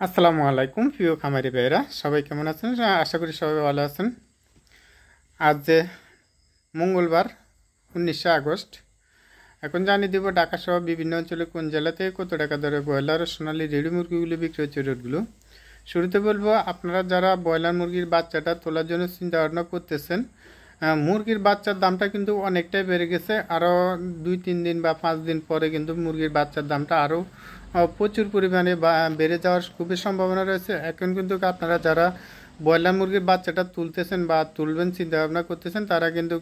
আসসালামু আলাইকুম প্রিয় খামারি ভাইরা, সবাই কেমন আছেন? আশা করি সবাই ভালো আছেন। আজ যে মঙ্গলবার 19 আগস্ট, এখন জানিয়ে দেব ঢাকা সহ বিভিন্ন অঞ্চলে কোন জেলা থেকে কত টাকা দরে ব্রয়লার ও সোনালী রেডি মুরগিগুলো বিক্রি হচ্ছে রেটগুলো। শুরুতে বলবো, আপনারা যারা ব্রয়লার মুরগির বাচ্চাটা তোলার জন্য চিন্তা ভাবনা করতেছেন, মুরগির বাচ্চার দামটা কিন্তু অনেকটাই বেড়ে গেছে। আরও 2-3 দিন বা 5 দিন পরে কিন্তু মুরগির বাচ্চার দামটা আরও প্রচুর পরিমাণে বেড়ে যাওয়ার খুবই সম্ভাবনা রয়েছে। এখন কিন্তু আপনারা যারা ব্রয়লার মুরগির বাচ্চাটা তুলতেছেন বা তুলবেন চিন্তা ভাবনা করতেছেন, তারা কিন্তু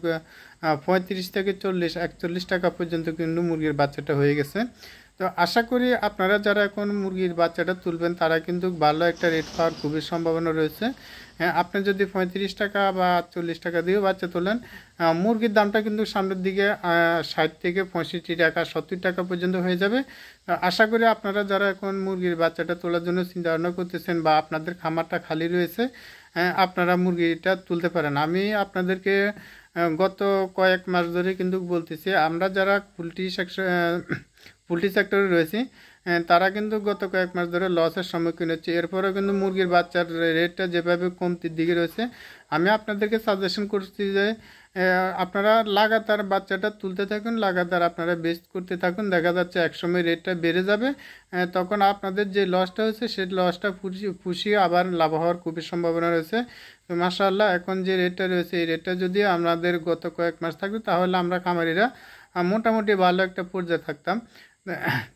35 থেকে 40-41 টাকা পর্যন্ত কিন্তু মুরগির বাচ্চাটা হয়ে গেছে। তো আশা করি আপনারা যারা এখন মুরগির বাচ্চাটা তুলবেন, তারা কিন্তু ভালো একটা রেট পাওয়ার খুবই সম্ভাবনা রয়েছে। হ্যাঁ, আপনি যদি 35 টাকা বা 40 টাকা দিয়েও বাচ্চা তোলেন, মুরগির দামটা কিন্তু সামনের দিকে 60 থেকে 65 টাকা 70 টাকা পর্যন্ত হয়ে যাবে। আশা করি আপনারা যারা এখন মুরগির বাচ্চাটা তোলার জন্য চিন্তা ভাবনা করতেছেন বা আপনাদের খামারটা খালি রয়েছে, আপনারা মুরগিটা তুলতে পারেন। আমি আপনাদেরকে গত কয়েক মাস ধরে কিন্তু বলতেছি, আমরা যারা পোলট্রি সেক্টরে রয়েছি, তারা কিন্তু গত কয়েক মাস ধরে লসের সম্মুখীন হচ্ছে। এরপরেও কিন্তু মুরগির বাচ্চার রেটটা যেভাবে কমতির দিকে রয়েছে, আমি আপনাদেরকে সাজেশন করছি যে আপনারা লাগাতার বাচ্চাটা তুলতে থাকুন, লাগাতার আপনারা বেস্ট করতে থাকুন। দেখা যাচ্ছে একসময় রেটটা বেড়ে যাবে, তখন আপনাদের যে লসটা হচ্ছে সেই লসটা পুষিয়ে আবার লাভ হওয়ার খুবই সম্ভাবনা রয়েছে। তো মাশাআল্লাহ, এখন যে রেটটা রয়েছে এই রেটটা যদি আমাদের গত কয়েক মাস থাকতো, তাহলে আমরা খামারিরা মোটামুটি ভালো একটা পর্যায়ে থাকতাম।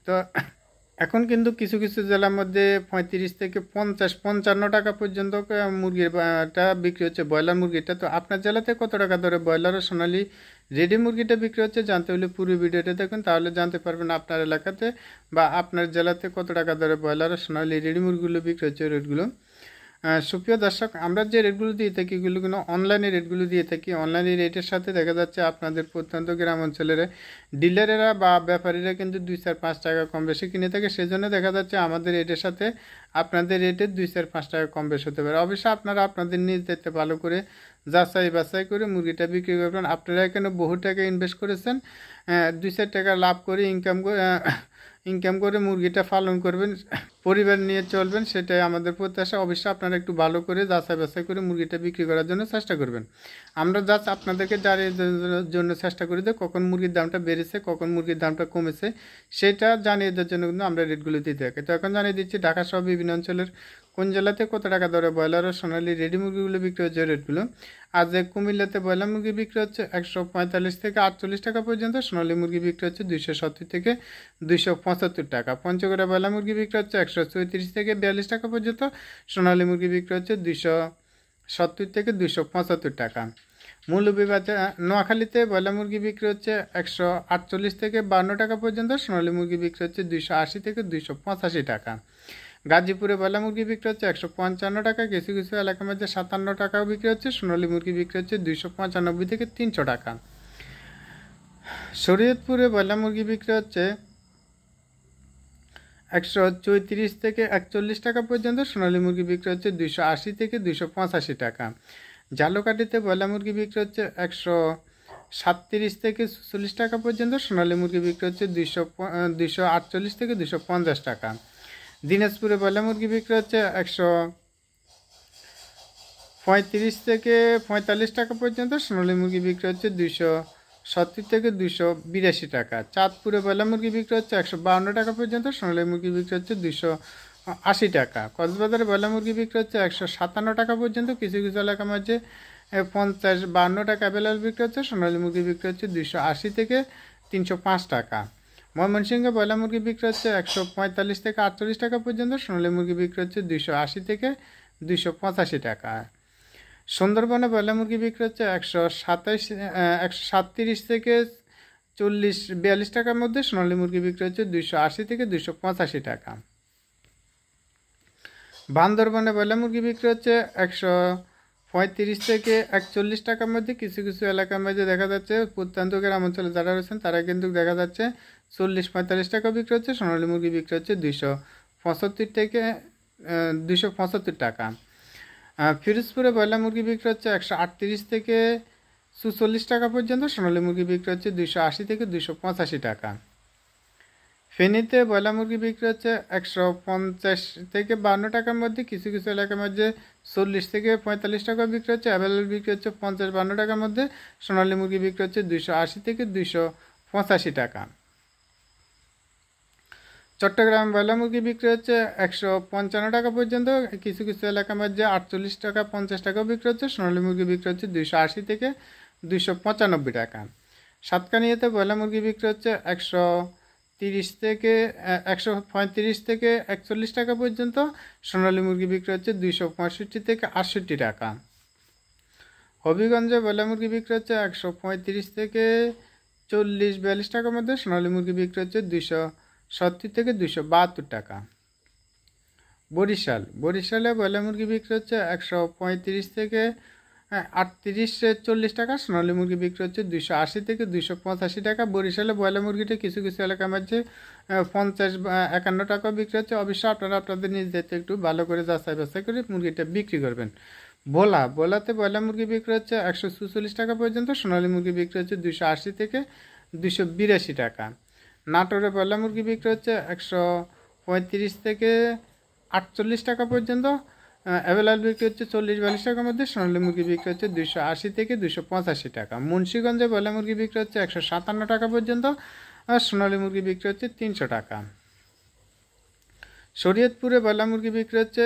তো এখন কিন্তু কিছু কিছু জেলার মধ্যে 35 থেকে 50-55 টাকা পর্যন্ত মুরগিটা বিক্রি হচ্ছে, ব্রয়লার মুরগিটা। তো আপনার জেলাতে কত টাকা ধরে ব্রয়লার ও সোনালী রেডি মুরগিটা বিক্রি হচ্ছে জানতে হলে পুরো ভিডিওটা দেখুন, তাহলে জানতে পারবেন আপনার এলাকাতে বা আপনার জেলাতে কত টাকা ধরে ব্রয়লার ও সোনালী রেডি মুরগিগুলো বিক্রি হচ্ছে রেটগুলো। সুপ্রিয় দর্শক, আমরা যে রেটগুলো দিয়ে থাকি এগুলো কিন্তু অনলাইনে রেটগুলো দিয়ে থাকি। অনলাইনে রেটের সাথে দেখা যাচ্ছে আপনাদের প্রত্যন্ত গ্রাম অঞ্চলের ডিলারেরা বা ব্যাপারীরা কিন্তু 2-4-5 টাকা কম বেশি কিনে থাকে। সেজন্য দেখা যাচ্ছে আমাদের রেটের সাথে আপনাদের রেটে 2-4-5 টাকা কম বেশি হতে পারে। অবশ্যই আপনারা আপনাদের নিজ দায়িত্বে ভালো করে যাচাই বাছাই করে মুরগিটা বিক্রি করবেন। আপনারা এখানে বহু টাকা ইনভেস্ট করেছেন, 2-4 টাকা লাভ করে ইনকাম করে মুরগিটা পালন করবেন, পরিবার নিয়ে চলবেন, সেটাই আমাদের প্রত্যাশা। অবশ্যই আপনারা একটু ভালো করে যাচাই বাছাই করে মুরগিটা বিক্রি করার জন্য চেষ্টা করবেন। আমরা জাস্ট আপনাদেরকে জানিয়ে দেওয়ার জন্য চেষ্টা করি যে কখন মুরগির দামটা বেড়েছে, কখন মুরগির দামটা কমেছে, সেটা জানিয়ে দেওয়ার জন্য কিন্তু আমরা রেটগুলো দিতে থাকি। তো এখন জানিয়ে দিচ্ছি ঢাকা সহ বিভিন্ন অঞ্চলের কোন জেলাতে কত টাকা দরে ব্রয়লার ও সোনালী রেডি মুরগিগুলো বিক্রি হচ্ছে রেটগুলো। আজ কুমিল্লাতে ব্রয়লার মুরগি বিক্রি হচ্ছে 145 থেকে 48 টাকা পর্যন্ত, সোনালী মুরগি বিক্রি হচ্ছে 270 থেকে 275 টাকা। পঞ্চগড়ে ব্রয়লার মুরগি বিক্রি হচ্ছে 134 থেকে 42 টাকা পর্যন্ত, সোনালী মুরগি বিক্রি হচ্ছে 270 থেকে 275 টাকা। মৌলভীবাজার নোয়াখালীতে ব্রয়লার মুরগি বিক্রি হচ্ছে 148 থেকে 52 টাকা পর্যন্ত, সোনালী মুরগি বিক্রি হচ্ছে 280 থেকে 285 টাকা। গাজীপুরে ব্রয়লার মুরগি বিক্রি হচ্ছে 155 টাকা, কিছু কিছু এলাকার মধ্যে 57 টাকাও বিক্রি হচ্ছে। সোনালী মুরগি বিক্রি হচ্ছে 295 থেকে 300 টাকা। শরীয়তপুরে ব্রয়লার মুরগি বিক্রি হচ্ছে 134 থেকে 41 টাকা পর্যন্ত, সোনালী মুরগি বিক্রি হচ্ছে 280 থেকে 285 টাকা। ঝালকাঠিতে ব্রয়লার মুরগি বিক্রি হচ্ছে 137 থেকে 46 টাকা পর্যন্ত, সোনালী মুরগি বিক্রি হচ্ছে 248 থেকে 250 টাকা। দিনাজপুরে ব্রয়লার মুরগি বিক্রি হচ্ছে 135 থেকে 45 টাকা পর্যন্ত, সোনালী মুরগি বিক্রি হচ্ছে 270 থেকে 282 টাকা। চাঁদপুরে ব্রয়লার মুরগি বিক্রি হচ্ছে 152 টাকা পর্যন্ত, সোনালী মুরগি বিক্রি হচ্ছে 280 টাকা। কক্সবাজারে ব্রয়লার মুরগি বিক্রি হচ্ছে 157 টাকা পর্যন্ত, কিছু কিছু এলাকার মধ্যে 50-52 টাকা অ্যাভেলেবল বিক্রি হচ্ছে। সোনালী মুরগি বিক্রি হচ্ছে 280 থেকে 305 টাকা। ময়মনসিংহে ব্রয়লার মুরগি বিক্রি হচ্ছে 145 থেকে 48 টাকা পর্যন্ত, সোনালী মুরগি বিক্রি হচ্ছে 280 থেকে 285 টাকা। সুন্দরবনে ব্রয়লার মুরগি বিক্রি হচ্ছে 137 থেকে 42 টাকার মধ্যে, সোনালী মুরগি বিক্রি হচ্ছে 280 থেকে 285 টাকা। বান্দরবনে ব্রয়লার মুরগি বিক্রি হচ্ছে 135 থেকে 41 টাকার মধ্যে, কিছু কিছু এলাকার মধ্যে দেখা যাচ্ছে প্রত্যন্ত গ্রাম অঞ্চলে যারা রয়েছেন তারা কিন্তু দেখা যাচ্ছে 40-45 টাকা বিক্রি হচ্ছে। সোনালী মুরগি বিক্রি হচ্ছে 275 থেকে 275 টাকা। ফিরোজপুরে ব্রয়লার মুরগি বিক্রি হচ্ছে 138 থেকে 44 টাকা পর্যন্ত, সোনালী মুরগি বিক্রি হচ্ছে 280 থেকে 285 টাকা। ফেনীতে ব্রয়লার মুরগি বিক্রি হচ্ছে 150 থেকে 52 টাকার মধ্যে, কিছু কিছু এলাকার মধ্যে 40 থেকে 45 টাকা বিক্রি হচ্ছে, অ্যাভেলেবল বিক্রি হচ্ছে 50-52 টাকার মধ্যে। সোনালী মুরগি বিক্রি হচ্ছে 280 থেকে 285 টাকা। চট্টগ্রাম ব্রয়লার মুরগি বিক্রি হচ্ছে 155 টাকা পর্যন্ত, কিছু কিছু এলাকার মধ্যে 48 টাকা 50 টাকাও বিক্রি হচ্ছে। সোনালী মুরগি বিক্রি হচ্ছে 280 থেকে 295 টাকা। সাতকানিয়াতে ব্রয়লার মুরগি বিক্রি হচ্ছে 130 থেকে 135 থেকে 41 টাকা পর্যন্ত। সোনালী মুরগি বিক্রি হচ্ছে 265 থেকে 68 টাকা। হবিগঞ্জে ব্রয়লার মুরগি বিক্রি হচ্ছে 135 থেকে 40-42 টাকার মধ্যে। সোনালী মুরগি বিক্রি হচ্ছে 270 থেকে 272 টাকা। বরিশালে ব্রয়লার মুরগি বিক্রি হচ্ছে 135 থেকে 38-40 টাকা। সোনালী মুরগি বিক্রি হচ্ছে 280 থেকে 285 টাকা। বরিশালে ব্রয়লার মুরগিটা কিছু কিছু এলাকার মধ্যে 50-51 টাকা বিক্রি হচ্ছে। অবশ্যই আপনারা আপনাদের নিজ দায়িত্বে একটু ভালো করে যাচাই বাছাই করে মুরগিটা বিক্রি করবেন। ভোলাতে ব্রয়লার মুরগি বিক্রি হচ্ছে 144 টাকা পর্যন্ত। সোনালী মুরগি বিক্রি হচ্ছে 280 থেকে 282 টাকা। নাটোরে ব্রয়লার মুরগি বিক্রি হচ্ছে 135 থেকে 48 টাকা পর্যন্ত। অ্যাভেলেবল বিক্রি হচ্ছে 40-42 টাকার মধ্যে। সোনালী মুরগি বিক্রি হচ্ছে 280 থেকে 285 টাকা। মুন্সিগঞ্জে ব্রয়লার মুরগি বিক্রি হচ্ছে 157 টাকা পর্যন্ত, আর সোনালী মুরগি বিক্রি হচ্ছে 300 টাকা। শরীয়তপুরে ব্রয়লার মুরগি বিক্রি হচ্ছে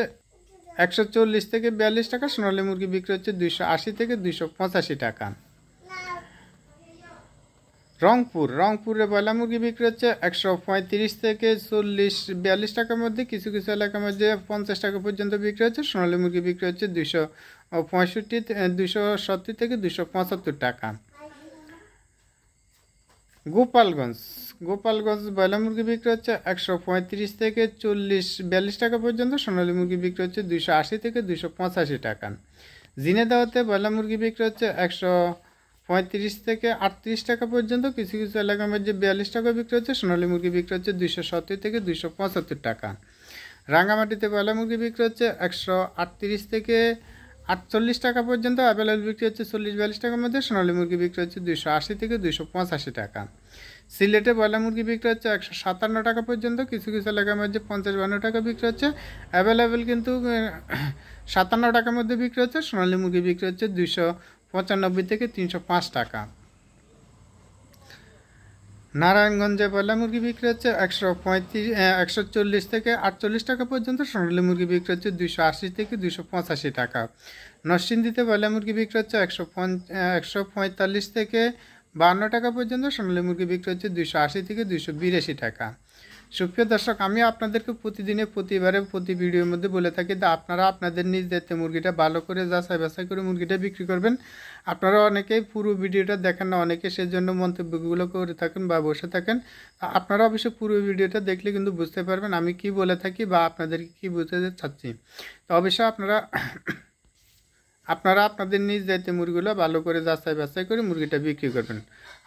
140 থেকে 42 টাকা। সোনালী মুরগি বিক্রি হচ্ছে 280 থেকে 285 টাকা। রংপুরে ব্রয়লার মুরগি বিক্রি হচ্ছে 135 থেকে 40-42 টাকার মধ্যে, কিছু কিছু এলাকার মধ্যে 50 টাকা পর্যন্ত বিক্রি হচ্ছে। সোনালী মুরগি বিক্রি হচ্ছে 270 থেকে 275 টাকা। গোপালগঞ্জ ব্রয়লার মুরগি বিক্রি হচ্ছে 135 থেকে 40-42 টাকা পর্যন্ত। সোনালী মুরগি বিক্রি হচ্ছে 280 থেকে 285 টাকা। ঝিনাইদহতে ব্রয়লার মুরগি বিক্রি হচ্ছে 135 থেকে 38 টাকা পর্যন্ত, কিছু কিছু এলাকার মধ্যে 42 টাকা বিক্রি হচ্ছে। সোনালী মুরগি বিক্রি হচ্ছে 270 থেকে 275 টাকা। রাঙ্গামাটিতে ব্রয়লার মুরগি বিক্রি হচ্ছে 138 থেকে 48 টাকা পর্যন্ত, অ্যাভেলেবল বিক্রি হচ্ছে 40-42 টাকার মধ্যে। সোনালী মুরগি বিক্রি হচ্ছে 280 থেকে 285 টাকা। সিলেটে ব্রয়লার মুরগি বিক্রি হচ্ছে 157 টাকা পর্যন্ত, কিছু কিছু এলাকার মধ্যে 50-52 টাকা বিক্রি হচ্ছে। অ্যাভেলেবেল কিন্তু 57 টাকার মধ্যে বিক্রি হচ্ছে। সোনালী মুরগি বিক্রি হচ্ছে 295 থেকে 305 টাকা। নারায়ণগঞ্জে ব্রয়লার মুরগি বিক্রি হচ্ছে 140 থেকে 48 টাকা পর্যন্ত। সোনালী মুরগি বিক্রি হচ্ছে 280 থেকে 285 টাকা। নরসিংদীতে ব্রয়লার মুরগি বিক্রি হচ্ছে 145 থেকে 52 টাকা পর্যন্ত। সোনালী মুরগি বিক্রি হচ্ছে 280 থেকে 282 টাকা। সুপ্রিয় দর্শক, আমি আপনাদেরকে প্রতি ভিডিওর মধ্যে বলে থাকি যে আপনারা আপনাদের নিজ দায়িত্বে মুরগিটা ভালো করে যাচাই বাছাই করে মুরগিটা বিক্রি করবেন। আপনারা অনেকেই পুরো ভিডিওটা দেখেন না, অনেকে সেজন্য মন্তব্যগুলো করে থাকেন বা বসে থাকেন। আপনারা অবশ্যই পুরো ভিডিওটা দেখলে কিন্তু বুঝতে পারবেন আমি কি বলে থাকি বা আপনাদেরকে কি বুঝতে চাচ্ছি। তো অবশ্যই আপনারা আপনাদের নিজ দায়িত্বে মুরগিগুলো ভালো করে যাচাই বাছাই করে মুরগিটা বিক্রি করবেন।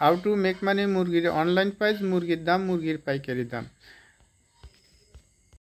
হাউ টু মেক মানি, মুরগির অনলাইন প্রাইস, মুরগির দাম, মুরগির পাইকারি দাম।